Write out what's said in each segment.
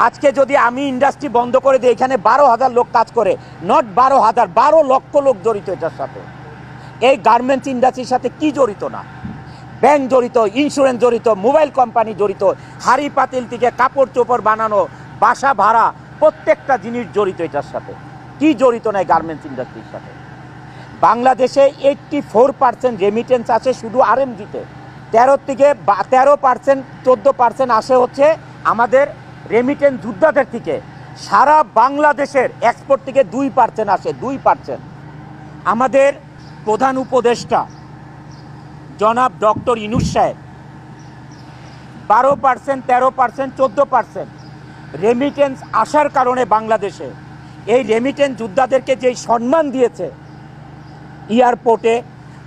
আজকে যদি আমি ইন্ডাস্ট্রি বন্ধ করে দিই, এখানে 12,000 লোক কাজ করে, নট 12,000, 12 লক্ষ লোক জড়িত এটার সাথে। এই গার্মেন্টস ইন্ডাস্ট্রির সাথে কি জড়িত না? ব্যাংক জড়িত, ইন্স্যুরেন্স জড়িত, মোবাইল কোম্পানি জড়িত, হাড়ি পাতিল থেকে কাপড় চোপড় বানানো, বাসা ভাড়া, প্রত্যেকটা জিনিস জড়িত এটার সাথে। কি জড়িত নাই গার্মেন্টস ইন্ডাস্ট্রির সাথে? বাংলাদেশে 84% রেমিটেন্স আছে শুধু আরএমজিতে। 13% 14% আসে হচ্ছে আমাদের রেমিটেন্স যোদ্ধাদের থেকে। সারা বাংলাদেশের এক্সপোর্ট থেকে 2% আসে, 2%। আমাদের প্রধান উপদেষ্টা জনাব ডক্টর ইউনূস সাহেব 12%, 13%, 14% রেমিটেন্স আসার কারণে বাংলাদেশে এই রেমিটেন্স যোদ্ধাদেরকে যেই সম্মান দিয়েছে, এয়ারপোর্টে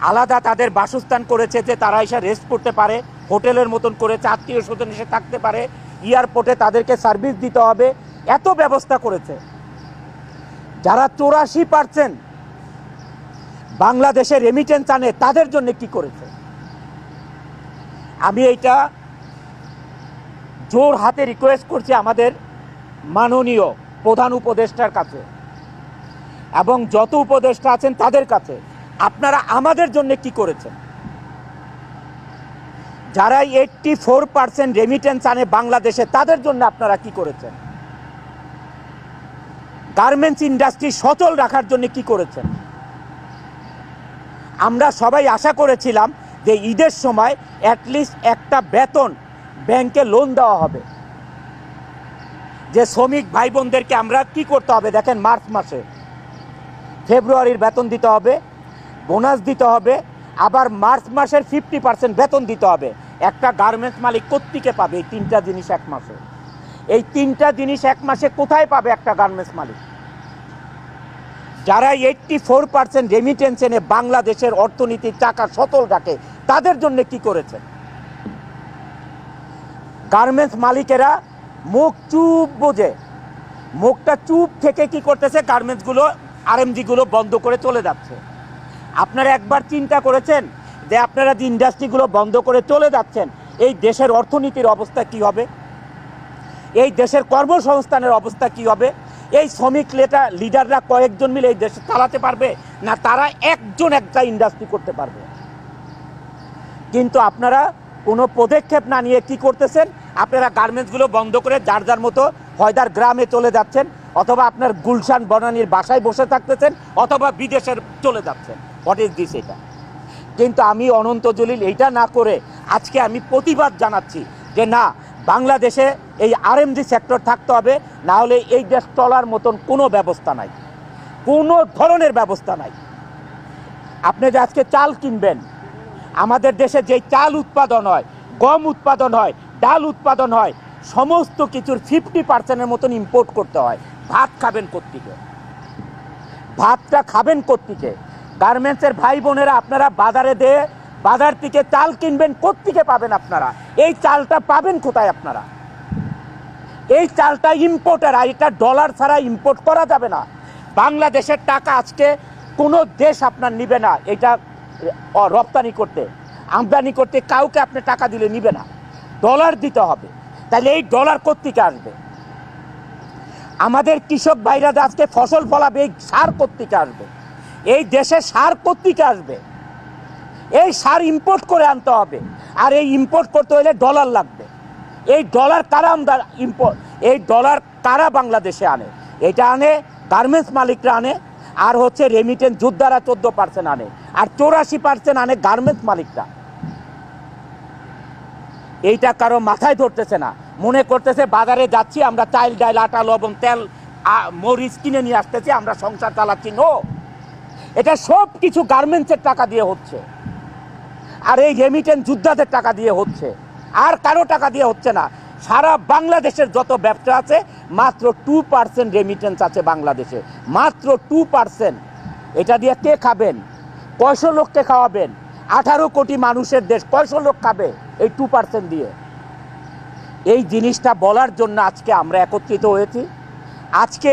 আলাদা তাদের বাসস্থান করেছে যে তারা এসে রেস্ট করতে পারে, হোটেলের মতন করেছে, আত্মীয় স্বজন এসে থাকতে পারে, এয়ারপোর্টে তাদেরকে সার্ভিস দিতে হবে, এত ব্যবস্থা করেছে। যারা 84% বাংলাদেশে রেমিটেন্স আনে তাদের জন্য কি করেছে? আমি এইটা জোর হাতে রিকোয়েস্ট করছি আমাদের মাননীয় প্রধান উপদেষ্টার কাছে এবং যত উপদেষ্টা আছেন তাদের কাছে, আপনারা আমাদের জন্য কি করেছেন? যারা 84% রেমিটেন্স আনে বাংলাদেশে তাদের জন্য আপনারা কি করেছেন? গার্মেন্টস ইন্ডাস্ট্রি সচল রাখার জন্য কি করেছেন? আমরা সবাই আশা করেছিলাম যে ঈদের সময় অ্যাটলিস্ট একটা বেতন ব্যাংকে লোন দেওয়া হবে, যে শ্রমিক ভাই বোনদেরকে আমরা কি করতে হবে দেখেন, মার্চ মাসে ফেব্রুয়ারির বেতন দিতে হবে, বোনাস দিতে হবে, আবার মার্চ মাসের 50% বেতন দিতে হবে। একটা গার্মেন্টস মালিক কোত্থেকে পাবে এই 3টা জিনিস এক মাসে? এই 3টা জিনিস এক মাসে কোথায় পাবে একটা গার্মেন্টস মালিক? যারা 84% রেমিটেন্স এনে বাংলাদেশের অর্থনীতির চাকা সচল রাখে তাদের জন্য কি করেছে? গার্মেন্টস মালিকেরা মুখ চুপ বোঝে, মুখটা চুপ থেকে কি করতেছে, গার্মেন্টসগুলো আরএমজিগুলো বন্ধ করে চলে যাচ্ছে। আপনারা একবার চিন্তা করেছেন যে আপনারা যে ইন্ডাস্ট্রিগুলো বন্ধ করে চলে যাচ্ছেন এই দেশের অর্থনীতির অবস্থা কি হবে? এই দেশের কর্মসংস্থানের অবস্থা কি হবে? এই শ্রমিক লিডাররা কয়েকজন মিলে এই দেশে চালাতে পারবে না তারা একজন একটা ইন্ডাস্ট্রি করতে পারবে? কিন্তু আপনারা কোনো পদক্ষেপ না নিয়ে কি করতেছেন, আপনারা গার্মেন্টসগুলো বন্ধ করে যার যার মতো হয়দার গ্রামে চলে যাচ্ছেন, অথবা আপনার গুলশান বনানীর বাসায় বসে থাকতেছেন, অথবা বিদেশের চলে যাচ্ছেন। What is this? এটা কিন্তু আমি অনন্ত জলিল এইটা না করে আজকে আমি প্রতিবাদ জানাচ্ছি যে না, বাংলাদেশে এই আরএমজি সেক্টর থাকতে হবে, না হলে এই দেশ চলার মতন কোনো ব্যবস্থা নাই, কোনো ধরনের ব্যবস্থা নাই। আপনি যে আজকে চাল কিনবেন, আমাদের দেশে যেই চাল উৎপাদন হয়, গম উৎপাদন হয়, ডাল উৎপাদন হয়, সমস্ত কিছুর 50%-এর মতন ইম্পোর্ট করতে হয়। ভাত খাবেন কোত্থেকে? ভাতটা খাবেন কোত্থেকে? গার্মেন্টসের ভাই বোনেরা আপনারা বাজার থেকে চাল কিনবেন, কোত্থেকে পাবেন আপনারা? এই চালটা পাবেন কোথায় আপনারা? এই চালটা ইম্পোর্টার, আর এটা ডলার ছাড়া ইম্পোর্ট করা যাবে না। বাংলাদেশের টাকা আজকে কোনো দেশ আপনার নিবে না এটা রপ্তানি করতে, আমদানি করতে। কাউকে আপনি টাকা দিলে নিবে না, ডলার দিতে হবে। তাহলে এই ডলার কোত্থেকে আসবে? আমাদের কৃষক ভাইরা আজকে ফসল ফলাবে, এই সার কোত্থেকে আসবে? এই দেশে সার কোত্থেকে আসবে? এই সার ইম্পোর্ট করে আনতে হবে, আর এই ইম্পোর্ট করতে হলে ডলার লাগবে। এই ডলার কারা এই ডলার কারা বাংলাদেশে আনে? এটা আনে গার্মেন্টস মালিকরা আনে, আর হচ্ছে রেমিটেন্স যোদ্ধারা 14% আনে, আর 84% আনে গার্মেন্টস মালিকরা। এইটা কারো মাথায় ধরতেছে না, মনে করতেছে বাজারে যাচ্ছি আমরা, চাল ডাল আটা লবণ তেল মরিচ কিনে নিয়ে আসতেছি, আমরা সংসার চালাচ্ছি। নো, এটা সব কিছু গার্মেন্টসের টাকা দিয়ে হচ্ছে, আর এই রেমিটেন্স যোদ্ধাদের টাকা দিয়ে হচ্ছে, আর কারো টাকা দিয়ে হচ্ছে না। সারা বাংলাদেশের যত ব্যবসা আছে মাত্র 2% রেমিটেন্স আছে বাংলাদেশে, মাত্র 2%। এটা দিয়ে কে খাবেন? কয়শো লোককে খাওয়াবেন? 18 কোটি মানুষের দেশ, কয়শো লোক খাবে এই 2% দিয়ে? এই জিনিসটা বলার জন্য আজকে আমরা একত্রিত হয়েছি। আজকে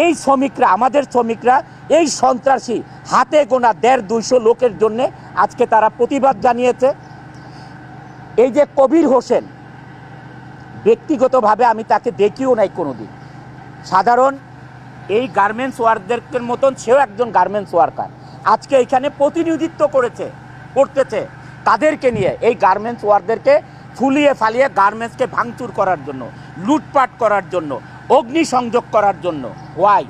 এই শ্রমিকরা, আমাদের শ্রমিকরা এই সন্ত্রাসী হাতে গোনা 150-200 লোকের জন্য আজকে তারা প্রতিবাদ জানিয়েছে। এই যে কবির হোসেন ব্যক্তিগতভাবে আমি তাকে দেখিও নাই কোনোদিন। সাধারণ এই গার্মেন্টস ওয়ার্কারদের মতন সেও একজন গার্মেন্টস ওয়ার্কার, আজকে এখানে প্রতিনিধিত্ব করতেছে তাদেরকে নিয়ে, এই গার্মেন্টস ওয়ার্কারদেরকে ফুলিয়ে ফালিয়ে গার্মেন্টসকে ভাঙচুর করার জন্য, লুটপাট করার জন্য, অগ্নিসংযোগ করার জন্য। ওয়াই?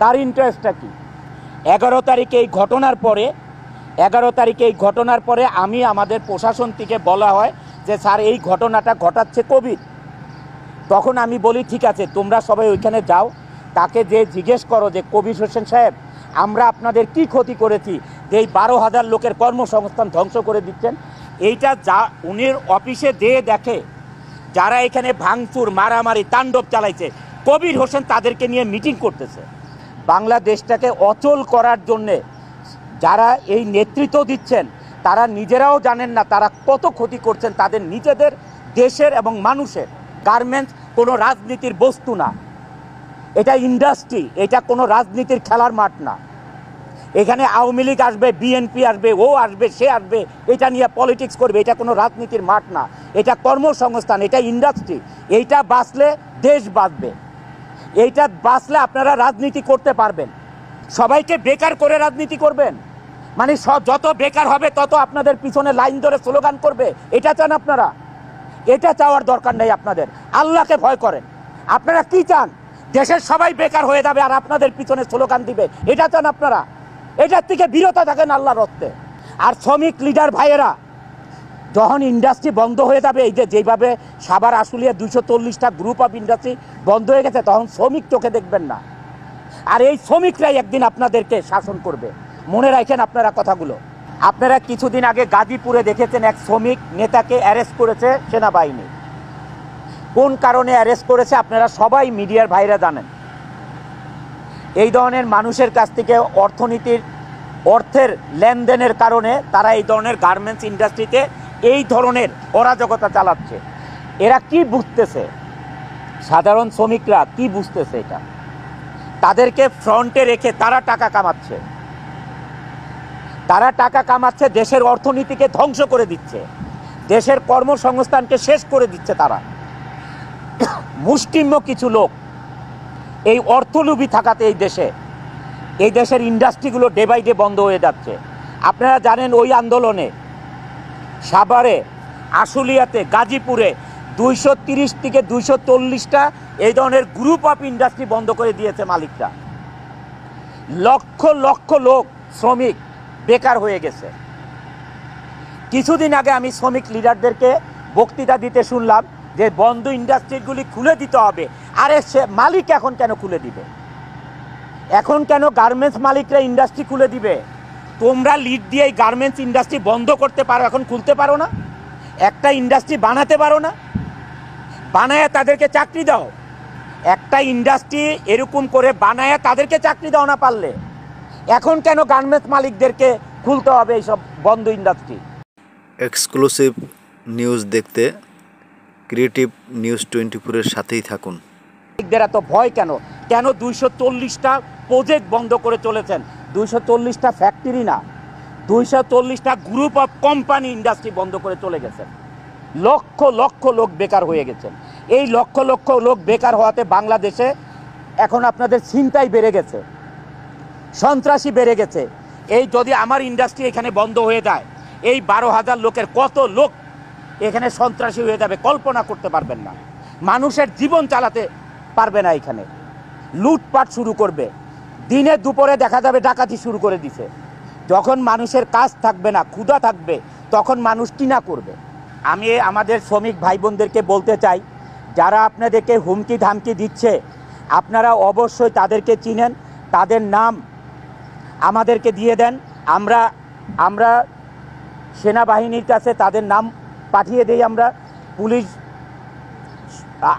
তার ইন্টারেস্টটা কি? 11 তারিখে এই ঘটনার পরে আমি আমাদের প্রশাসন থেকে বলা হয় যে স্যার এই ঘটনাটা ঘটাচ্ছে কবির। তখন আমি বলি ঠিক আছে, তোমরা সবাই ওইখানে যাও, তাকে যে জিজ্ঞেস করো যে কবির হোসেন সাহেব, আমরা আপনাদের কি ক্ষতি করেছি যে এই 12,000 লোকের কর্মসংস্থান ধ্বংস করে দিচ্ছেন? এইটা যা উনির অফিসে দিয়ে দেখে যারা এখানে ভাঙচুর মারামারি তাণ্ডব চালাইছে, কবির হোসেন তাদেরকে নিয়ে মিটিং করতেছে। বাংলাদেশটাকে অচল করার জন্যে যারা এই নেতৃত্ব দিচ্ছেন তারা নিজেরাও জানেন না তারা কত ক্ষতি করছেন তাদের নিজেদের দেশের এবং মানুষের। গার্মেন্টস কোনো রাজনীতির বস্তু না, এটা ইন্ডাস্ট্রি, এটা কোনো রাজনীতির খেলার মাঠ না। এখানে আওয়ামী লীগ আসবে, বিএনপি আসবে, ও আসবে, সে আসবে, এটা নিয়ে পলিটিক্স করবে, এটা কোনো রাজনীতির মাঠ না, এটা কর্মসংস্থান, এটা ইন্ডাস্ট্রি। এইটা বাঁচলে দেশ বাঁচবে, এইটা বাঁচলে আপনারা রাজনীতি করতে পারবেন। সবাইকে বেকার করে রাজনীতি করবেন মানে যত বেকার হবে তত আপনাদের পিছনে লাইন ধরে স্লোগান করবে, এটা চান আপনারা? এটা চাওয়ার দরকার নেই আপনাদের। আল্লাহকে ভয় করেন। আপনারা কি চান? দেশের সবাই বেকার হয়ে যাবে আর আপনাদের পিছনে স্লোগান দিবে, এটা চান আপনারা? এটার থেকে বিরত থাকেন আল্লাহর রস্তে। আর শ্রমিক লিডার ভাইয়েরা, যখন ইন্ডাস্ট্রি বন্ধ হয়ে যাবে, এই যে যেভাবে সাভার আশুলিয়া 240টা গ্রুপ অফ ইন্ডাস্ট্রি বন্ধ হয়ে গেছে, তখন শ্রমিক চোখে দেখবেন না, আর এই শ্রমিকরাই একদিন আপনাদেরকে শাসন করবে। মনে রাখেন আপনারা কথাগুলো। আপনারা কিছুদিন আগে গাজীপুরে দেখেছেন এক শ্রমিক নেতাকে অ্যারেস্ট করেছে সেনাবাহিনী। কোন কারণে অ্যারেস্ট করেছে আপনারা সবাই মিডিয়ার ভাইরা জানেন। এই ধরনের মানুষের কাছ থেকে অর্থের লেনদেনের কারণে তারা এই ধরনের গার্মেন্টস ইন্ডাস্ট্রিতে এই ধরনের অরাজকতা চালাচ্ছে। এরা কি বুঝতেছে? সাধারণ শ্রমিকরা কি বুঝতেছে? এটা তাদেরকে ফ্রন্টে রেখে তারা টাকা কামাচ্ছে, দেশের অর্থনীতিকে ধ্বংস করে দিচ্ছে, দেশের কর্মসংস্থানকে শেষ করে দিচ্ছে তারা। মুষ্টিম্য কিছু লোক এই অর্থলোভী থাকাতে এই দেশের ইন্ডাস্ট্রিগুলো ডে বাই ডে বন্ধ হয়ে যাচ্ছে। আপনারা জানেন ওই আন্দোলনে সাভারে, আশুলিয়াতে, গাজীপুরে 230 থেকে 240টা এই ধরনের গ্রুপ অফ ইন্ডাস্ট্রি বন্ধ করে দিয়েছে মালিকরা। লক্ষ লক্ষ লোক শ্রমিক বেকার হয়ে গেছে। কিছুদিন আগে আমি শ্রমিক লিডারদেরকে বক্তৃতা দিতে শুনলাম যে বন্ধ ইন্ডাস্ট্রিগুলি খুলে দিতে হবে। আরে সে মালিক এখন কেন খুলে দিবে? এখন কেন গার্মেন্টস মালিকরা ইন্ডাস্ট্রি খুলে দিবে? তোমরা লিড দিয়ে এই গার্মেন্টস ইন্ডাস্ট্রি বন্ধ করতে পারো, এখন খুলতে পারো না? একটা ইন্ডাস্ট্রি বানাতে পারো না? বানায় তাদেরকে চাকরি দাও। একটা ইন্ডাস্ট্রি এরকম করে বানায় তাদেরকে চাকরি দাও না পারলে। এখন কেন গার্মেন্টস মালিকদেরকে খুলতে হবে এইসব বন্ধ ইন্ডাস্ট্রি? এক্সক্লুসিভ নিউজ দেখতে ক্রিয়েটিভ নিউজ 24-এর সাথেই থাকুন। এত ভয় কেন? 240টা প্রজেক্ট বন্ধ করে চলেছেন? 240টা ফ্যাক্টরি না, 240টা গ্রুপ অফ কোম্পানি ইন্ডাস্ট্রি বন্ধ করে চলে গেছেন। লক্ষ লক্ষ লোক বেকার হয়ে গেছেন। এই লক্ষ লক্ষ লোক বেকার হওয়াতে বাংলাদেশে এখন আপনাদের ছিনতাই বেড়ে গেছে, সন্ত্রাসী বেড়ে গেছে। এই যদি আমার ইন্ডাস্ট্রি এখানে বন্ধ হয়ে যায়, এই 12,000 লোকের কত লোক এখানে সন্ত্রাসী হয়ে যাবে কল্পনা করতে পারবেন না। মানুষের জীবন চালাতে পারবে না, এখানে লুটপাট শুরু করবে, দিনে দুপুরে দেখা যাবে ডাকাতি শুরু করে দিছে। যখন মানুষের কাজ থাকবে না, ক্ষুধা থাকবে, তখন মানুষ কিনা করবে। আমি আমাদের শ্রমিক ভাই বোনদেরকে বলতে চাই, যারা আপনাদেরকে হুমকি ধামকি দিচ্ছে আপনারা অবশ্যই তাদেরকে চিনেন, তাদের নাম আমাদেরকে দিয়ে দেন। আমরা সেনাবাহিনীর কাছে তাদের নাম পাঠিয়ে দেই। আমরা পুলিশ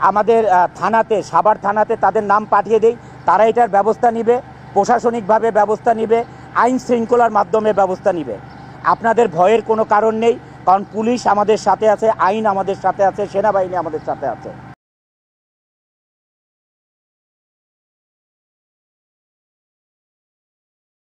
আমাদের থানাতে, সাভার থানাতে তাদের নাম পাঠিয়ে দেই। তারা এটার ব্যবস্থা নিবে, প্রশাসনিকভাবে ব্যবস্থা নিবে, আইন শৃঙ্খলার মাধ্যমে ব্যবস্থা নিবে। আপনাদের ভয়ের কোনো কারণ নেই, কারণ পুলিশ আমাদের সাথে আছে, আইন আমাদের সাথে আছে, সেনাবাহিনী আমাদের সাথে আছে।